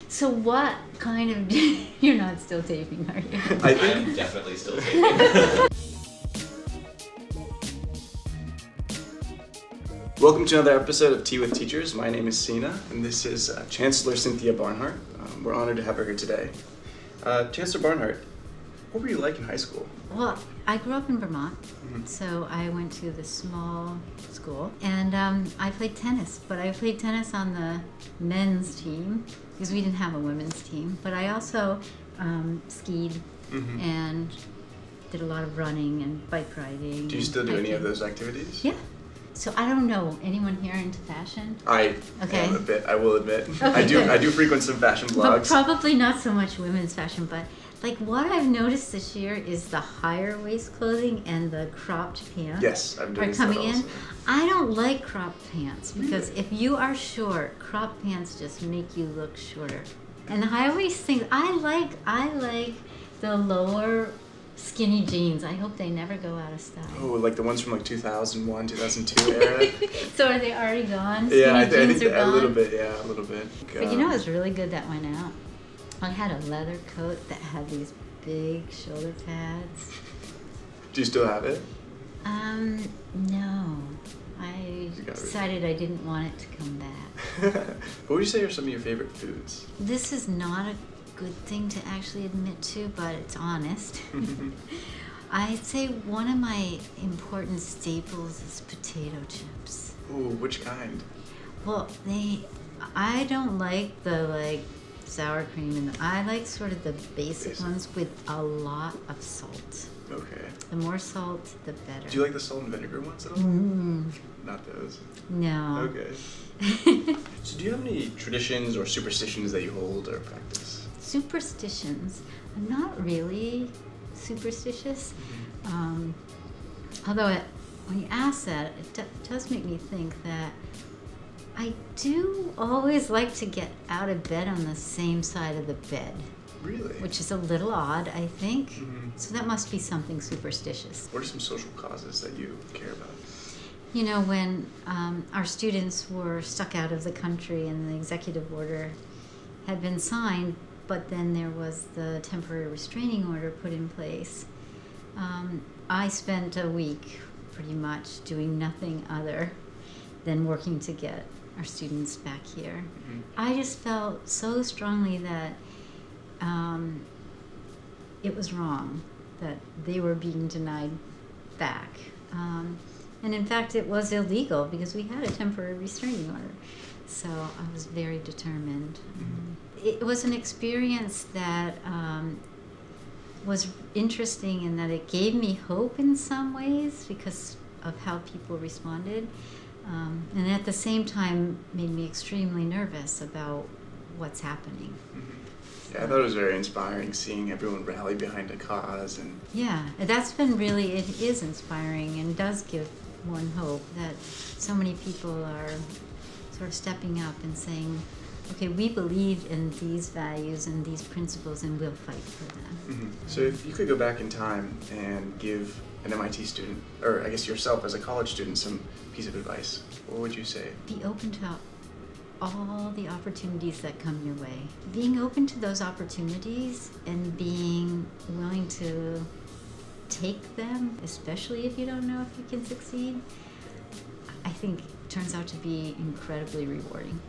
So what kind of... You're not still taping, are you? I'm definitely still taping. Welcome to another episode of Tea with Teachers. My name is Sina, and this is Chancellor Cynthia Barnhart. We're honored to have her here today. Chancellor Barnhart, what were you like in high school? Well, I grew up in Vermont, so I went to the small school, and I played tennis, but I played tennis on the men's team, because we didn't have a women's team, but I also skied and did a lot of running and bike riding. Do you still do any of those activities? Yeah. So I don't know, anyone here into fashion? I am a bit, I will admit. Okay, I do frequent some fashion blogs. But probably not so much women's fashion, but like what I've noticed this year is the higher waist clothing and the cropped pants. Yes, I'm doing are coming that also. in. I don't like cropped pants because if you are short, cropped pants just make you look shorter. And the high waist thing, I like the lower skinny jeans. I hope they never go out of style. Oh, like the ones from like 2001, 2002 era? So are they already gone? Yeah, I think jeans are gone? a little bit, yeah, a little bit. But you know what's really good that went out? I had a leather coat that had these big shoulder pads. Do you still have it? No. I decided I didn't want it to come back. What would you say are some of your favorite foods? This is not a good thing to actually admit to, but it's honest. I'd say one of my important staples is potato chips. Ooh, which kind? Well, I don't like the sour cream, and I like sort of the basic ones with a lot of salt. Okay. The more salt, the better. Do you like the salt and vinegar ones at all? Not those. No. Okay. So do you have any traditions or superstitions that you hold or practice? Superstitions. I'm not really superstitious. Although when you ask that, it does make me think that I do always like to get out of bed on the same side of the bed. Really? Which is a little odd, I think. So that must be something superstitious. What are some social causes that you care about? You know, when our students were stuck out of the country and the executive order had been signed, but then there was the temporary restraining order put in place, I spent a week pretty much doing nothing other than working to get our students back here. I just felt so strongly that it was wrong, that they were being denied back. And in fact, it was illegal because we had a temporary restraining order. So I was very determined. It was an experience that was interesting in that it gave me hope in some ways because of how people responded. And at the same time made me extremely nervous about what's happening. Yeah, I thought it was very inspiring seeing everyone rally behind a cause. And yeah, that's been really, it is inspiring and does give one hope that so many people are sort of stepping up and saying, okay, we believe in these values and these principles and we'll fight for them. So if you could go back in time and give an MIT student, or I guess yourself as a college student, some piece of advice, what would you say? Be open to all the opportunities that come your way. Being open to those opportunities and being willing to take them, especially if you don't know if you can succeed, I think turns out to be incredibly rewarding.